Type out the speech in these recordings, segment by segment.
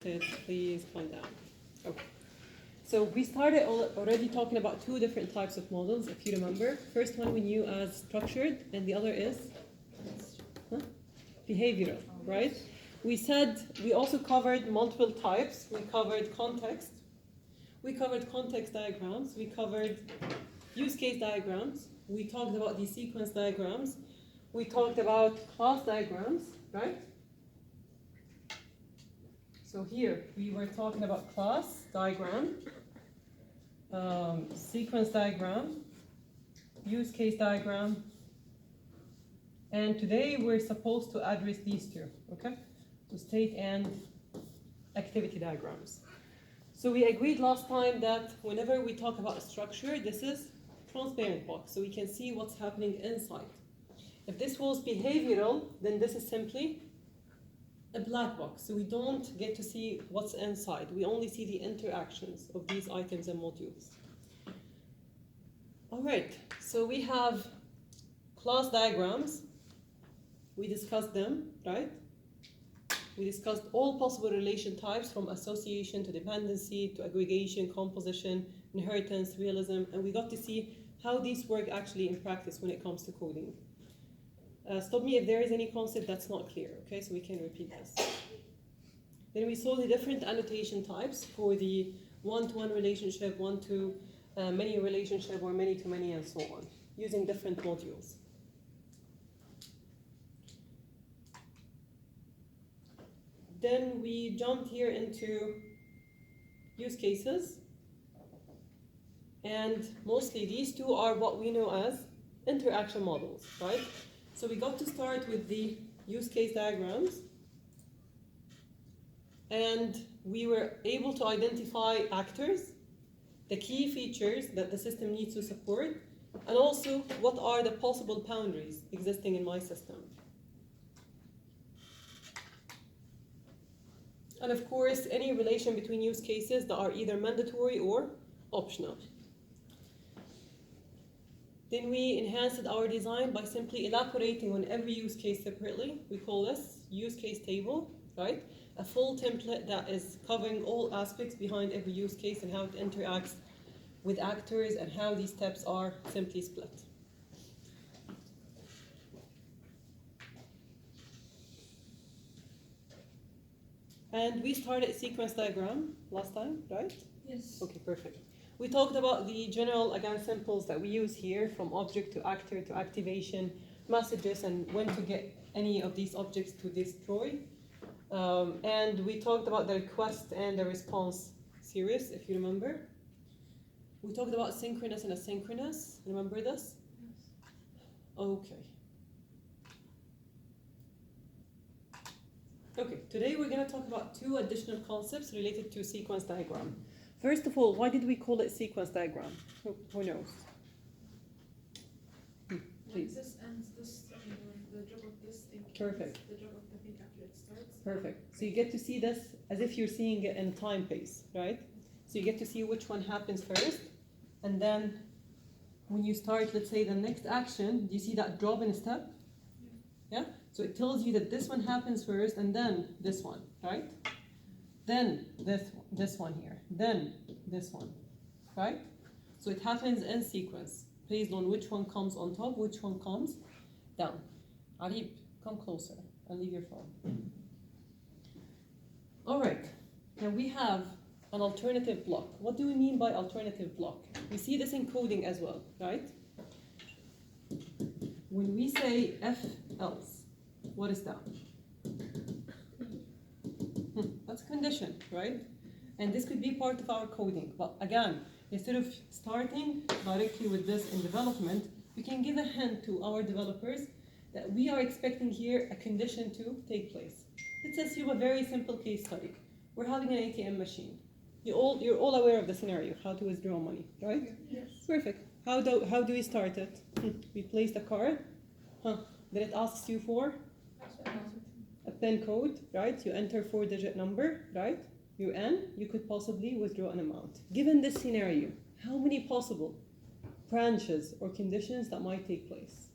Please calm down. Okay. So we started already talking about two different types of models, if you remember. First one we knew as structured, and the other is behavioral, right? We said we also covered multiple types. We covered context. We covered context diagrams. We covered use case diagrams. We talked about the sequence diagrams. We talked about class diagrams, right? So here we were talking about class diagram, sequence diagram, use case diagram, and today we're supposed to address these two, okay? So state and activity diagrams. So we agreed last time that whenever we talk about a structure, this is transparent box, so we can see what's happening inside. If this was behavioral, then this is simply a black box, so we don't get to see what's inside. We only see the interactions of these items and modules. All right, so we have class diagrams. We discussed them, right? We discussed all possible relation types from association to dependency to aggregation, composition, inheritance, realism, and we got to see how these work actually in practice when it comes to coding. Stop me if there is any concept that's not clear, okay? So we can repeat this. Then we saw the different annotation types for the one-to-one relationship, one-to-many relationship, or many-to-many, and so on, using different modules. Then we jumped here into use cases. And mostly these two are what we know as interaction models, right? So we got to start with the use case diagrams, and we were able to identify actors, the key features that the system needs to support, and also what are the possible boundaries existing in my system. And of course, any relation between use cases that are either mandatory or optional. Then we enhanced our design by simply elaborating on every use case separately. We call this use case table, right? A full template that is covering all aspects behind every use case and how it interacts with actors and how these steps are simply split. And we started sequence diagram last time, right? Yes. Okay, perfect. We talked about the general, again, symbols that we use here, from object to actor to activation, messages, and when to get any of these objects to destroy. And we talked about the request and the response series, if you remember. We talked about synchronous and asynchronous. Remember this? Yes. Okay. Okay, today we're going to talk about two additional concepts related to sequence diagram. First of all, why did we call it sequence diagram? Who knows? Please. This ends this, the job of this thing. Perfect. The job of the thing after it starts. Perfect. So you get to see this as if you're seeing it in time pace, right? So you get to see which one happens first, and then when you start, let's say, the next action, do you see that drop in step? Yeah? So it tells you that this one happens first, and then this one, right? Then this one here, then this one, right? So it happens in sequence, based on which one comes on top, which one comes down. Arib, come closer and leave your phone. All right, now we have an alternative block. What do we mean by alternative block? We see this in coding as well, right? When we say if else, what is that? That's a condition, right? And this could be part of our coding. But again, instead of starting directly with this in development, we can give a hint to our developers that we are expecting here a condition to take place. Let's assume a very simple case study. We're having an ATM machine. You're all aware of the scenario, how to withdraw money, right? Yes. Perfect. How do we start it? We place the card. Then it asks you for a PIN code, right? You enter 4-digit number, right? You you could possibly withdraw an amount. Given this scenario, how many possible branches or conditions that might take place?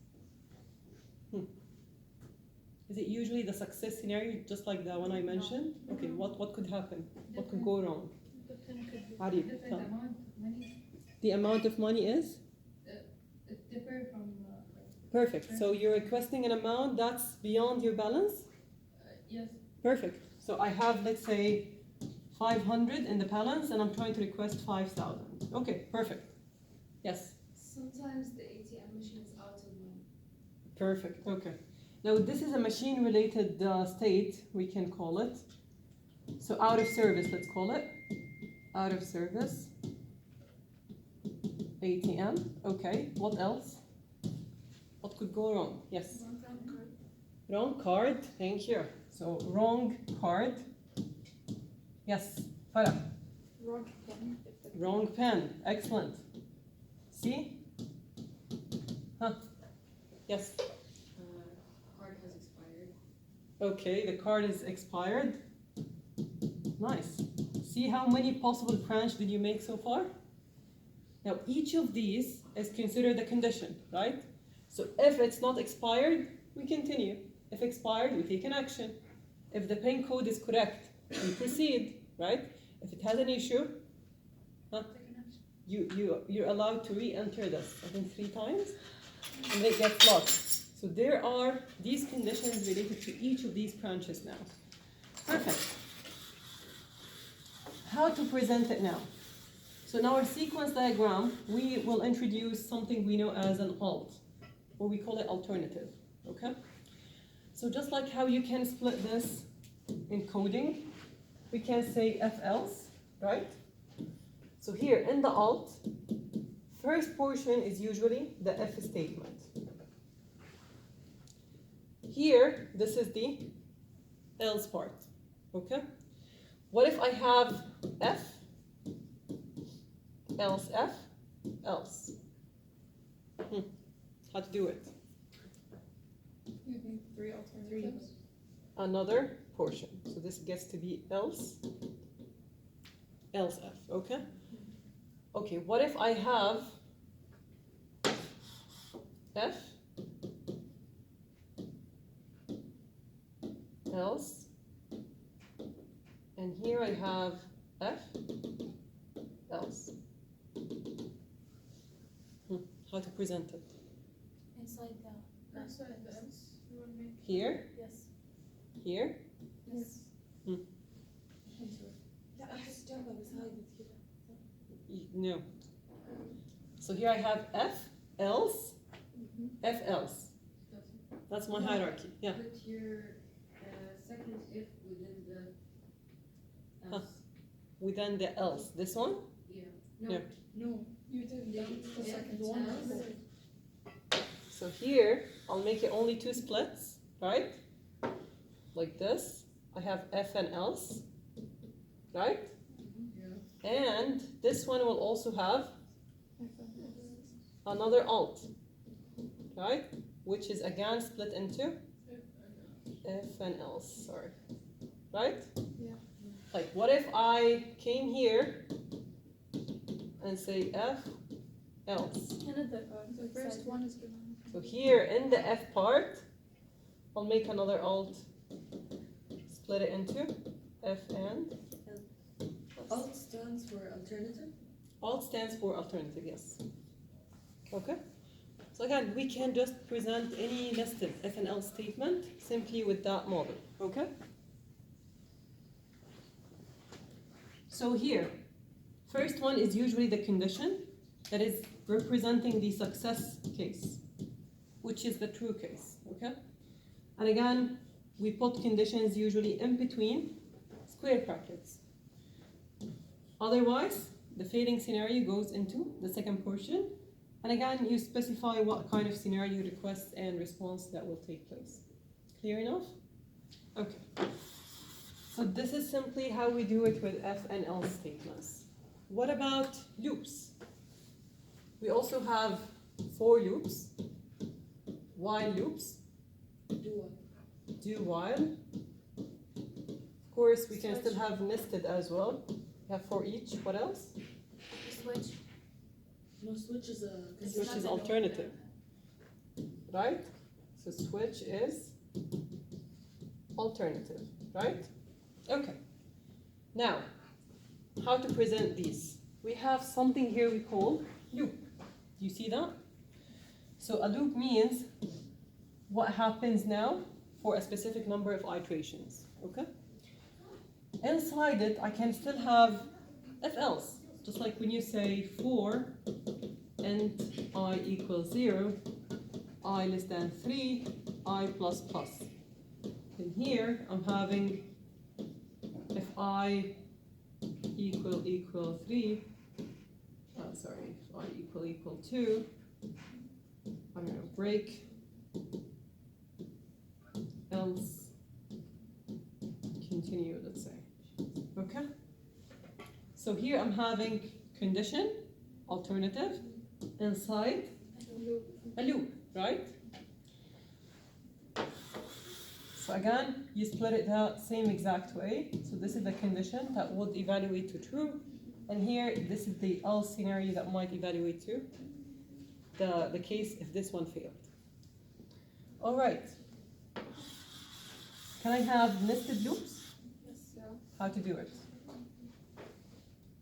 Is it usually the success scenario, just like the one I mentioned? Okay, what could happen? What could go wrong? The pin could be How do you Different tell? amount of money. The amount of money is? It differs from Perfect. So you're requesting an amount that's beyond your balance? yes. Perfect. So I have, let's say, 500 in the balance, and I'm trying to request 5,000. Okay, perfect. Yes. Sometimes the ATM machine is out of money. Perfect, okay. Now this is a machine-related state, we can call it. So out of service, let's call it. Out of service. ATM, okay. What else? What could go wrong? Yes. wrong card. Wrong card, thank you. So wrong card. Yes, Farah. Wrong pen. Wrong pen, excellent. See? Huh? Yes. Card has expired. Okay, the card is expired. Nice. See how many possible branch did you make so far? Now each of these is considered a condition, right? So if it's not expired, we continue. If expired, we take an action. If the PIN code is correct, we proceed, right? If it has an issue, you're allowed to re-enter this, I think 3 times, and it gets locked. So there are these conditions related to each of these branches now. Perfect. How to present it now? So in our sequence diagram, we will introduce something we know as an alt, or we call it alternative, okay? So just like how you can split this in coding, we can say if else, right? So here in the alt, first portion is usually the if statement. Here, this is the else part, okay? What if I have f, else f, else? How to do it? Using 3 alternatives. Another portion. So this gets to be else, else f, okay? Okay, what if I have f, else, and here I have f, else? How to present it? Inside the That's what it does. You want to make Here, yes. here, Yes. لا أحس جنبها بس هاي كذا. no. So here I have f, else, f, else. That's my hierarchy, yeah. Put your second if within the Huh. else. Within the else, this one? Yeah. Yeah. No, you did the second one. So here, I'll make it only 2 splits, right? Like this. I have f and else, right? Yeah. And this one will also have another alt, right? Which is again split into f and else, sorry. Right? Yeah. Like, what if I came here and say f, else? The first one is given. So here in the f part, I'll make another alt, split it into f and else. Alt stands for alternative. Alt stands for alternative, yes. Okay? So again, we can just present any nested if and else statement simply with that model, okay? So here, first one is usually the condition that is representing the success case, which is the true case, okay? And again, we put conditions usually in between square brackets. Otherwise, the failing scenario goes into the second portion. And again, you specify what kind of scenario request and response that will take place. Clear enough? Okay. So this is simply how we do it with if and else statements. What about loops? We also have for loops, while loops, do while. Of course, we can still have nested as well. We have for each. What else? Switch. No, switch is a Switch is alternative, right? So switch is alternative, right? Okay. Now, how to present these? We have something here we call loop. Do you see that? So a loop means what happens now for a specific number of iterations, okay? Inside it, I can still have if else, just like when you say for int I equals 0, I less than 3, I plus plus. And here I'm having if I equal 3, sorry, if I equal 2, I'm going to break, else, continue, let's say. Okay? So here I'm having condition, alternative, inside a loop, right? So again, you split it the same exact way. So this is the condition that would evaluate to true. And here, this is the else scenario that might evaluate to the case if this one failed. All right. Can I have nested loops? Yes. Yeah. How to do it?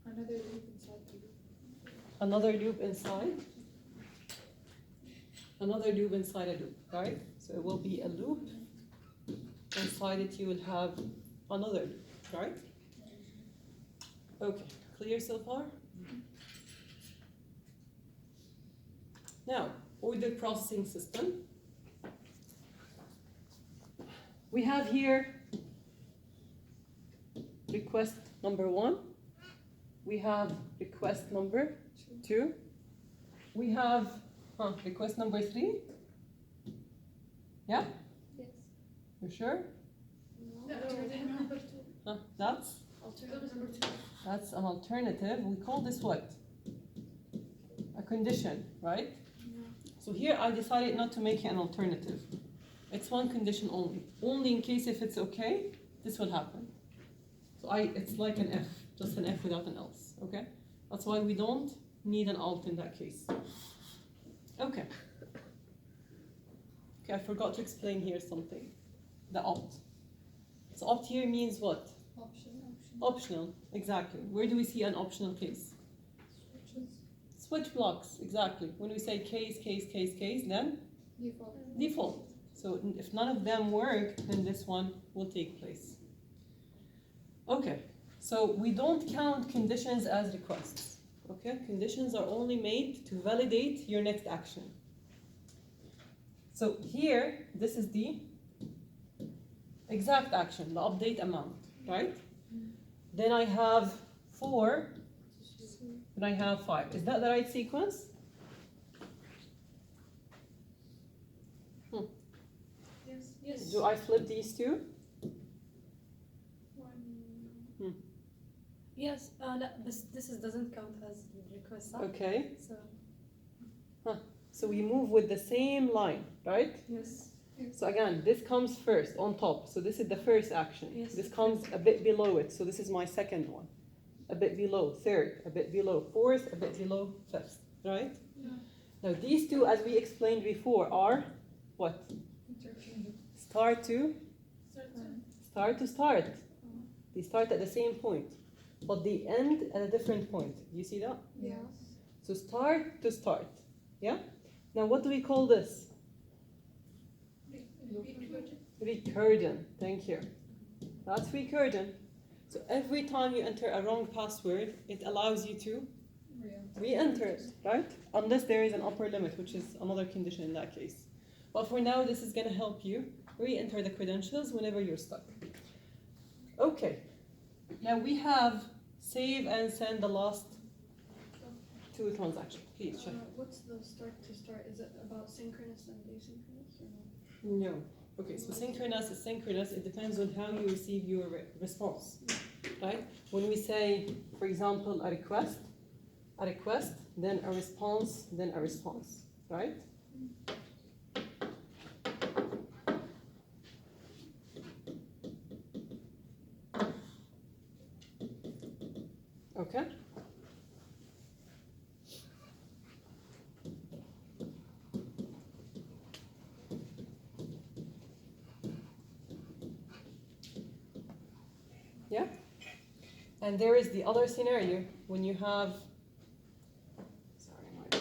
Another loop inside the loop. Another loop inside. Another loop inside a loop, right? So it will be a loop. Inside it you will have another loop, right? Okay, clear so far? Now, ordered processing system. We have here request number 1. We have request number 2. We have request number 3. Yeah? Yes. You sure? Alternative number 2. That's Alternative number 2. an alternative. We call this what? A condition, right? Yeah. So here I decided not to make it an alternative. It's one condition only. Only in case if it's okay, this will happen. So it's like an if, just an if without an else, okay? That's why we don't need an alt in that case. Okay. Okay, I forgot to explain here something. The opt. So opt here means what? Optional, exactly. Where do we see an optional case? Switch blocks, exactly. When we say case, then default. So if none of them work, then this one will take place. Okay, so we don't count conditions as requests. Okay, conditions are only made to validate your next action. So here, this is the exact action, the update amount, right? Then I have 4, then I have 5. Is that the right sequence? Yes. Do I flip these two? Yes, this doesn't count as request. Okay, So so we move with the same line, right? yes. So again, this comes first on top. So this is the first action. Yes. This comes a bit below it. So this is my second one. A bit below third, a bit below fourth, a bit below fifth, right? Yeah. Now these two, as we explained before, are what? Start to start. They start at the same point, but they end at a different point. Do you see that? Yeah. So start to start. Yeah? Now what do we call this? Recursion. Thank you. That's recursion. So every time you enter a wrong password, it allows you to re-enter it, right? Unless there is an upper limit, which is another condition in that case. But for now, this is going to help you re-enter the credentials whenever you're stuck. Okay. Now we have save and send the last 2 transactions. Please check. What's the start to start? Is it about synchronous and asynchronous or no? No. Okay, so synchronous is synchronous. It depends on how you receive your response, right? When we say, for example, a request, then a response, then a response, right? Okay. And there is the other scenario when you have, sorry, my bad.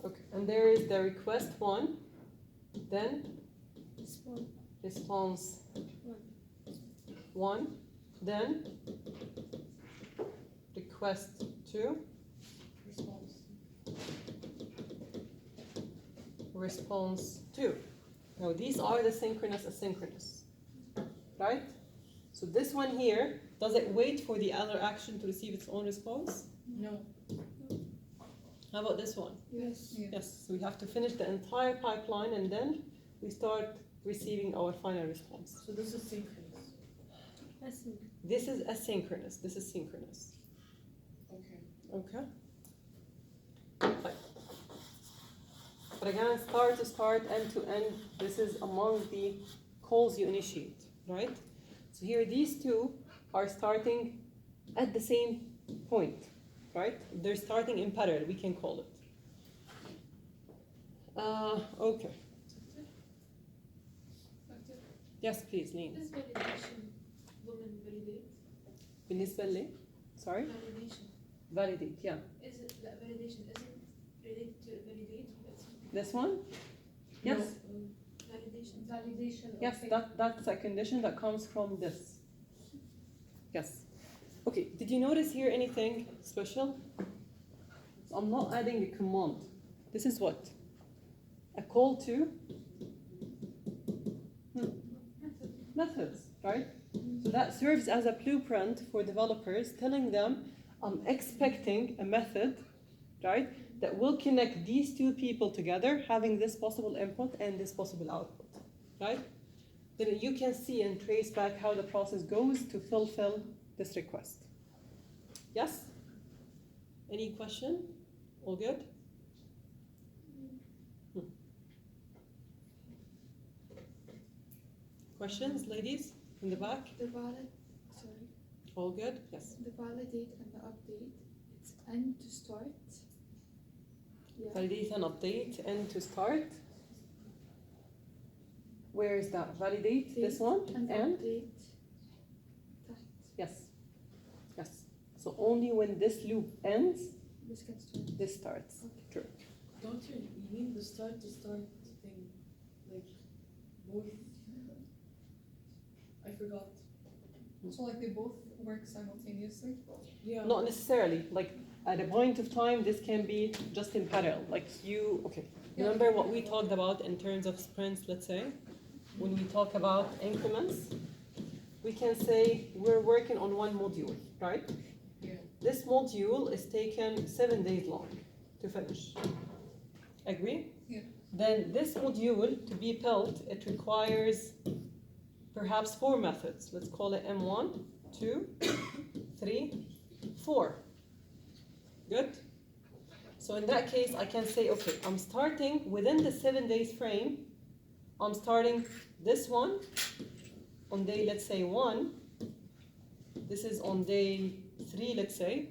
Okay, and there is the request one, then Spawn. response one, then request two, response two. Now these are the synchronous asynchronous, right? So this one here, does it wait for the other action to receive its own response? No. How about this one? Yes. Yes, so we have to finish the entire pipeline and then we start receiving our final response. So this is synchronous. Async. This is asynchronous, this is synchronous. Okay. Okay? Right. But again, start to start, end to end, this is among the calls you initiate, right? So here these two are starting at the same point, right? They're starting in parallel, we can call it. Okay. Yes, please, Lean. This validation, women validate. بالنسبة لي, sorry? Validation. Validate, yeah. Is it that validation isn't related to validate? This one? Yes. Validation. Validation. Yes, Okay. that's a condition that comes from this. Yes. Okay, did you notice here anything special? So I'm not adding a command. This is what? A call to methods, right? So that serves as a blueprint for developers, telling them I'm expecting a method, right, that will connect these two people together, having this possible input and this possible output, right? Then you can see and trace back how the process goes to fulfill this request. Yes? Any question? All good? Questions, ladies, in the back? The All good? Yes. validate and the update, it's end to start. Yeah. Validate and update, end to start. Where is that? Validate, this one, And and? update. That. Yes. Yes. So only when this loop ends, This can start. this starts. Okay. True. Don't you mean the start to start thing? Like both? I forgot. So like they both work simultaneously? Yeah. Not necessarily. Like at a point of time, this can be just in parallel. Like you, okay. Remember what we talked about in terms of sprints, let's say? When we talk about increments, we can say we're working on one module, right? Yeah. This module is taken 7 days long to finish. Agree? Yeah. Then this module, to be built, it requires perhaps 4 methods. Let's call it M1, 2, 3, 4. Good? So in that case, I can say, okay, I'm starting within the 7 days frame. I'm starting this one on day, let's say 1. This is on day 3, let's say.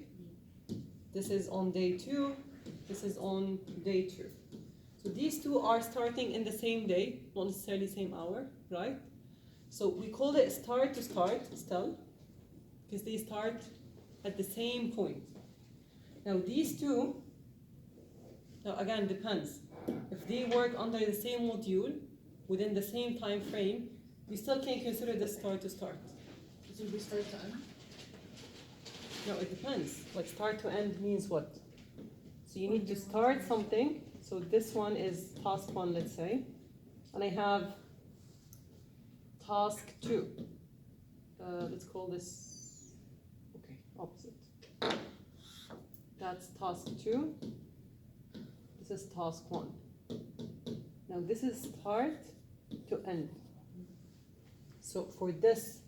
This is on day 2. This is on day 2. So these two are starting in the same day, not necessarily same hour, right? So we call it start to start still, because they start at the same point. Now these two, now again depends. If they work under the same module, within the same time frame, we still can consider this start to start. So we start to end? No, it depends. Like start to end means what? So you need to start something. So this one is task 1, let's say. And I have task 2. Let's call this, okay, opposite. That's task 2. This is task 1. Now this is start to end. So for this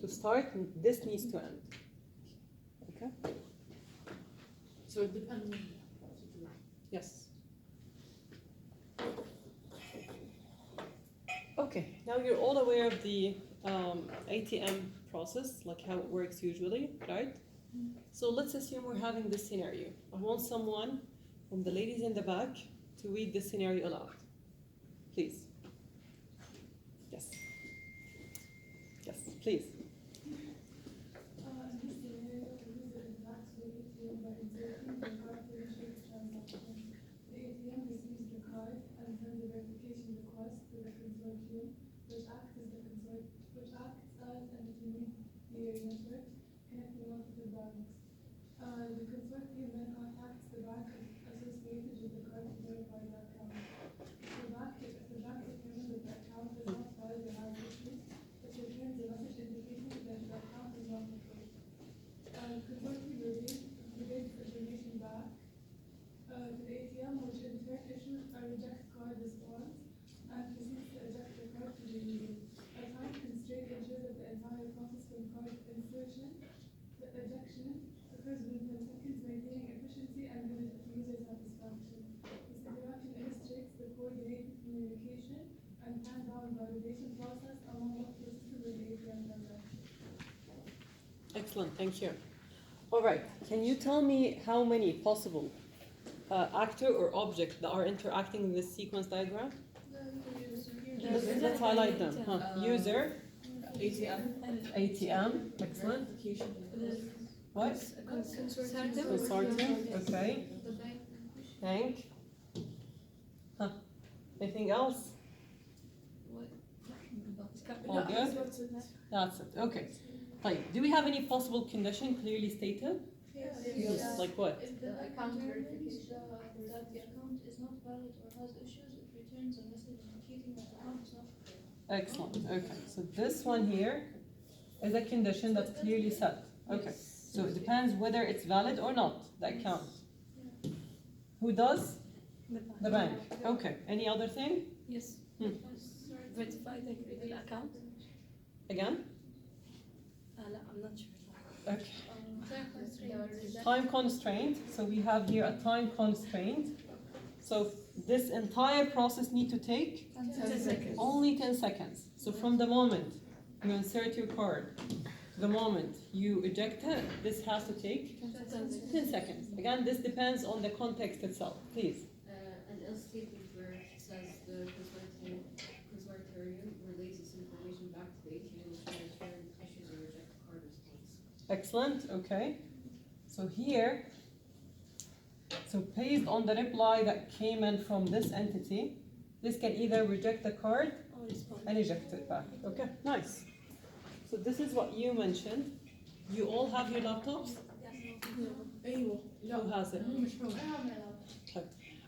to start, this needs to end. Okay? So it depends on the situation. Yes. Okay, now you're all aware of the ATM process, like how it works usually, right? So let's assume we're having this scenario. I want someone from the ladies in the back to read this scenario aloud. Please. Yes. please. In this scenario, the user interacts with the ATM by inserting the card to initiate the transaction. The ATM receives the card and sends a verification request to the consortium, which acts as an intermediary network connecting multiple banks. The consortium then contacts the bank associated with the card to verify the account. If the bank determines that the account is not valid or has issues, it returns a message indicating that the account is not approved. The consortium relates information back to the ATM, which in turn issues a reject card response and proceeds to eject the card to the user. A time constraint ensures that the entire process from card insertion to ejection occurs within 10 seconds, maintaining efficiency and user satisfaction. This interaction illustrates the coordinated communication and hand-bound validation process among multiple systems in the ATM transaction. Excellent, thank you. All right, can you tell me how many possible actor or object that are interacting in this sequence diagram? Let's highlight them. User, ATM, excellent. What? Consortium, okay. The bank. Bank. Anything else? All good? That's it, okay. Like, do we have any possible condition clearly stated? Yes. Like what? If the account verification that the account is not valid or has issues, it returns a message indicating that the account is not valid. Excellent, okay. So this one here is a condition that's clearly set. Okay, so it depends whether it's valid or not, the account. Who does? The bank. Okay, any other thing? Yes. Verify the account. Again? لا, I'm not sure. Okay. Time constraint. So we have here a time constraint. So this entire process need to take 10 seconds. only 10 seconds. So from the moment you insert your card to the moment you eject it, this has to take 10 seconds. Again, this depends on the context itself. Please. An else statement where it says the consortium relays this information back to the ATM, which in turn issues a reject card response. Excellent, okay. So here, so based on the reply that came in from this entity, this can either reject the card and eject it back. Okay, nice. So this is what you mentioned. You all have your laptops? Who has it?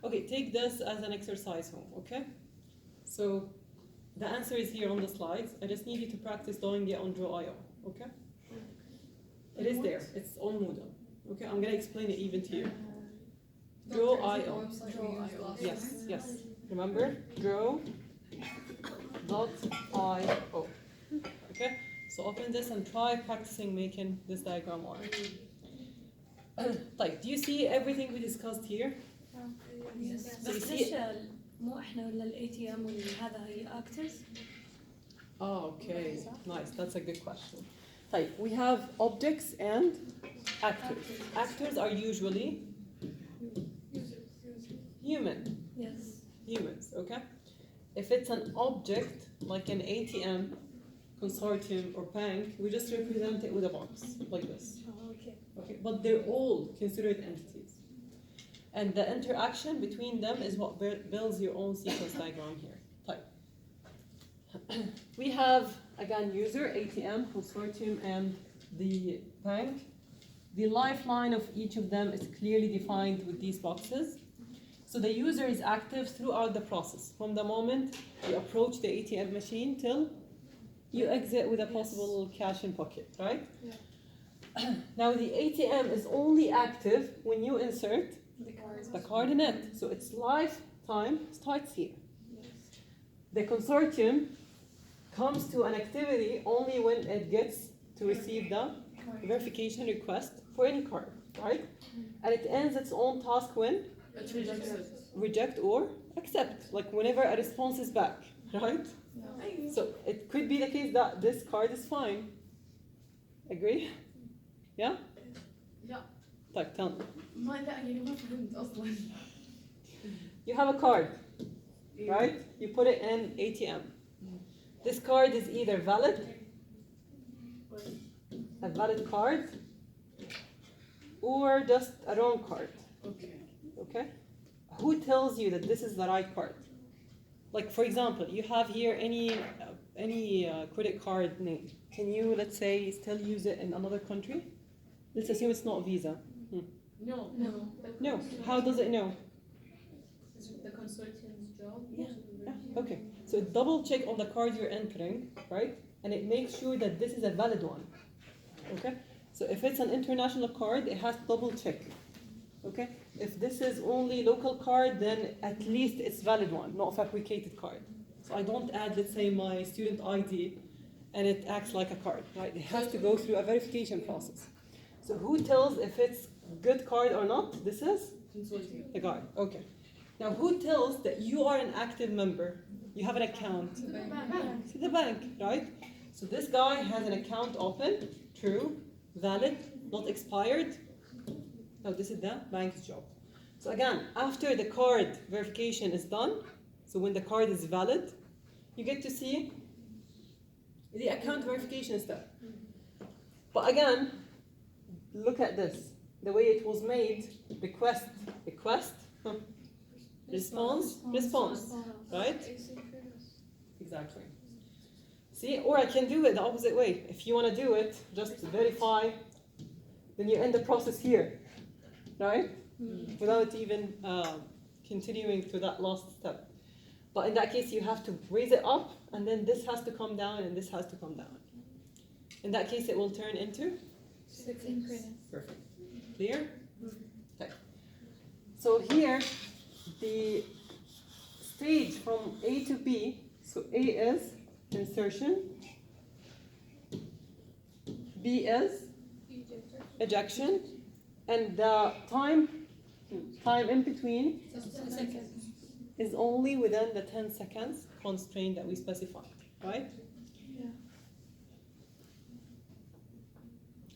Okay, take this as an exercise home, okay? So the answer is here on the slides. I just need you to practice doing it on Draw.io, okay? It is there, it's on Moodle. Okay, I'm gonna explain it even to you. Draw.io. Yes, yes. Remember? Draw.io. Okay? So open this and try practicing making this diagram work. Like, do you see everything we discussed here? Yes. So you بس see ليش مو احنا ولا الاي تي ام هذا هي actors؟ Oh, okay, nice. That's a good question. Like, we have objects and actors. Actors are usually human. Yes. Humans, okay? If it's an object, like an ATM, consortium, or bank, we just represent it with a box, like this. Oh, okay. Okay, but they're all considered entities. And the interaction between them is what builds your own sequence diagram here. Type. We have, again, user, ATM, consortium, and the bank. The lifeline of each of them is clearly defined with these boxes. So the user is active throughout the process, from the moment you approach the ATM machine till you exit with a possible cash in pocket, right? Yeah. Now the ATM is only active when you insert the card in it. So its lifetime starts here. The consortium comes to an activity only when it gets to receive the verification request for any card, right? And it ends its own task when? Reject or accept, like whenever a response is back, right? So it could be the case that this card is fine. Agree? Yeah? لا طيب, tell me. ما لا يعني ما فهمت أصلا. You have a card, right? You put it in ATM. This card is either valid a valid card or just a wrong card. Okay. Okay? Who tells you that this is the right card? Like for example, you have here any credit card name. Can you, let's say, still use it in another country? Let's assume it's not Visa. No. No. How does it know? The consortium's job. Yeah. Okay. So it double check on the card you're entering, right? And it makes sure that this is a valid one. Okay? So if it's an international card, it has to double check. Okay? If this is only local card, then at least it's valid one, not a fabricated card. So I don't add, let's say, my student ID and it acts like a card, right? It has to go through a verification process. So who tells if it's good card or not? This is Consortium. the guard. Okay. Now who tells that you are an active member? You have an account. To the bank, right? So this guy has an account open, true, valid, not expired. Now this is the bank's job. So again, after the card verification is done, so when the card is valid, you get to see the account verification is done. But again, look at this. The way it was made, request, response, right? Exactly. See, or I can do it the opposite way. If you want to do it, just verify, then you end the process here, right? Without even continuing to that last step. But in that case, you have to raise it up, and then this has to come down, and this has to come down. In that case, it will turn into? Synchronous. Perfect. Clear? Okay. So here, the stage from A to B, so A is insertion, B is ejection, and the time in between is only within the 10 seconds constraint that we specified, right? Yeah.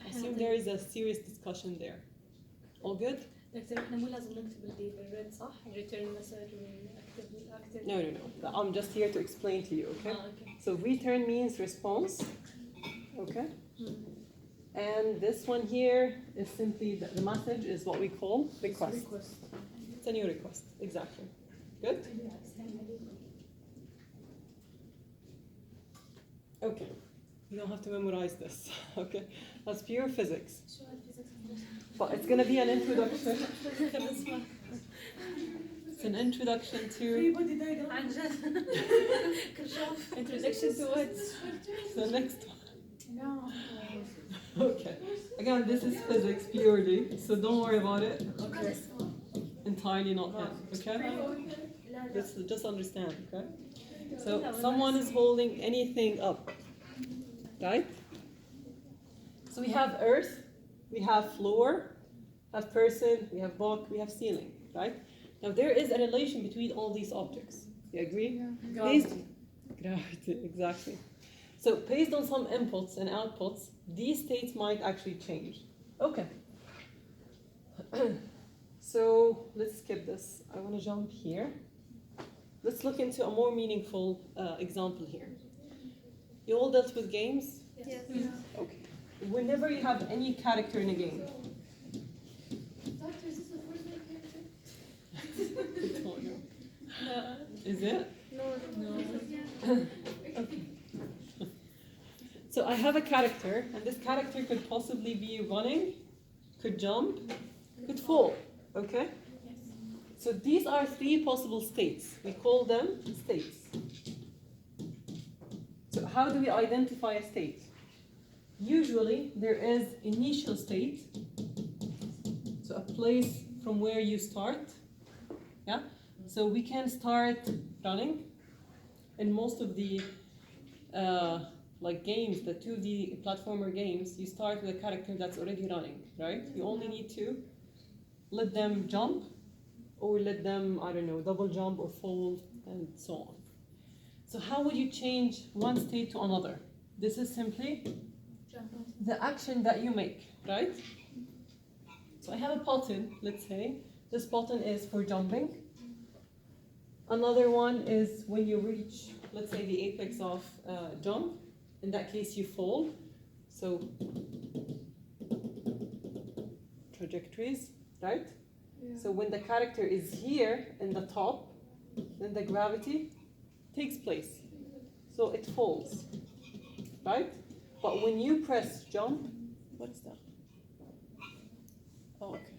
I assume there is a serious discussion there. All good? دكتور احنا مو لازم نكتب اللي بالريد صح؟ return message ونكتب active. No. I'm just here to explain to you, okay? Okay. So return means response, okay? And this one here is simply the message is what we call request. It's a new request, exactly. Good? Okay. You don't have to memorize this, okay? That's pure physics. But it's going to be an introduction. It's an introduction to... Introduction to what? The next one. No. Okay. Again, this is physics purely, so don't worry about it. Okay. Entirely not him, okay? Just understand, okay? So someone is holding anything up, right? So we have earth, we have floor, have person, we have book, we have ceiling, right? Now there is a relation between all these objects. You agree? Gravity, exactly. So based on some inputs and outputs, these states might actually change. Okay. So let's skip this. I want to jump here. Let's look into a more meaningful example here. You all dealt with games? Yes. Okay. Whenever you have any character in a game, Doctor, is this a Fortnite character? I don't know. Is it? No. Okay. So I have a character, and this character could possibly be running, could jump, could fall, okay? So these are three possible states. We call them states. So how do we identify a state? Usually there is initial state, so a place from where you start, yeah? So we can start running in most of the like games, the 2D platformer games, you start with a character that's already running, right? You only need to let them jump or let them, I don't know, double jump or fall and so on. So how would you change one state to another? This is simply the action that you make, right? So I have a button, let's say. This button is for jumping. Another one is when you reach, let's say, the apex of jump. In that case, you fall. So trajectories, right? Yeah. So when the character is here in the top, then the gravity takes place. So it falls, right? But when you press jump, what is that? Oh, okay.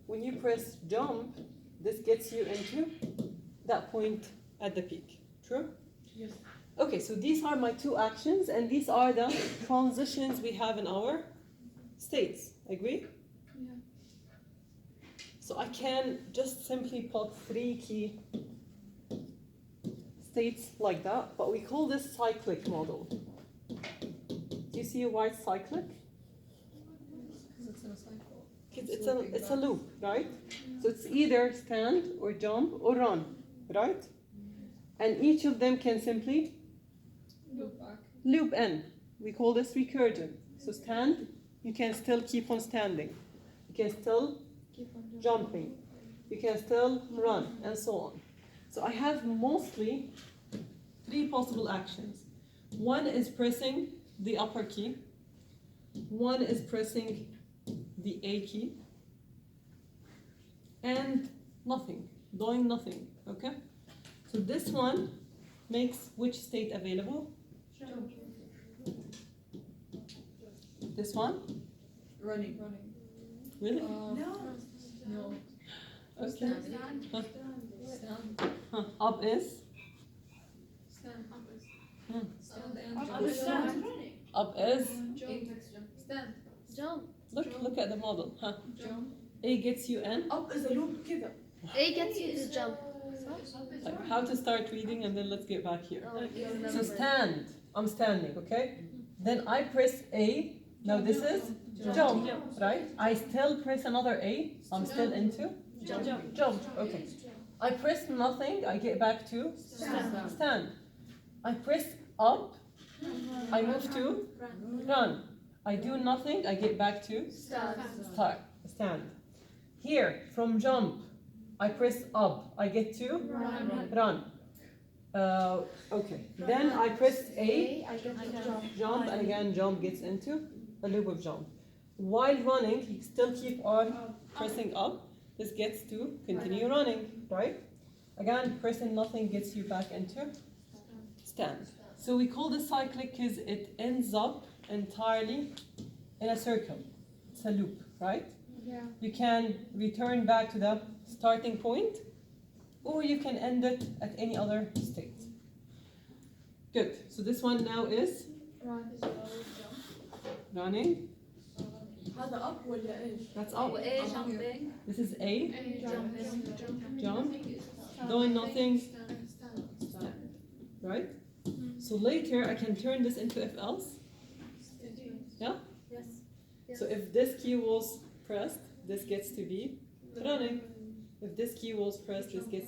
When you press jump, this gets you into that point at the peak. True? Yes. Okay, so these are my two actions, and these are the transitions we have in our states. Agree? Yeah. So I can just simply put 3 key states like that, but we call this cyclic model. Do you see why it's cyclic? Because it's in a cycle. Because It's it's a looping loop, right? So it's either stand or jump or run, right? And each of them can simply Loop back. loop in. We call this recursion. So stand, you can still keep on standing. You can still Keep on jumping. You can still run, and so on. So I have mostly 3 possible actions. One is pressing the upper key. One is pressing the A key. And nothing, doing nothing, okay? So this one makes which state available? This one? Running. Running. Really? No. Okay. Stand. Huh. Stand. Huh. Up is? Stand. Stand and Up jump. is stand. Running. Up is? Apex jump. Stand. Jump. Look at the model. Huh. Jump. A gets you in. Up is a loop كذا. A gets you to jump. Like how to start reading, and then let's get back here. Okay. So stand. I'm standing, okay? Then I press A. Now this is jump, right? I still press another A. I'm still into jump. Okay. I press nothing. I get back to stand. I press up. I move to run. I do nothing. I get back to stand. Here from jump, I press up. I get to run. Okay. Then I press A. I get to jump. Jump, and again jump gets into a loop of jump. While running, you still keep on pressing up. This gets to continue running, right? Again, pressing nothing gets you back into stand. So we call this cyclic because it ends up entirely in a circle. It's a loop, right? Yeah. You can return back to the starting point, or you can end it at any other state. Good. So this one now is Run. running. هذا up ولا إيش؟ That's up. A jumping. This is A. Jump. Jump. Doing nothing. Right? So later I can turn this into if else. Yeah? Yes. So if this key was pressed, this gets to be running. If this key was pressed, this gets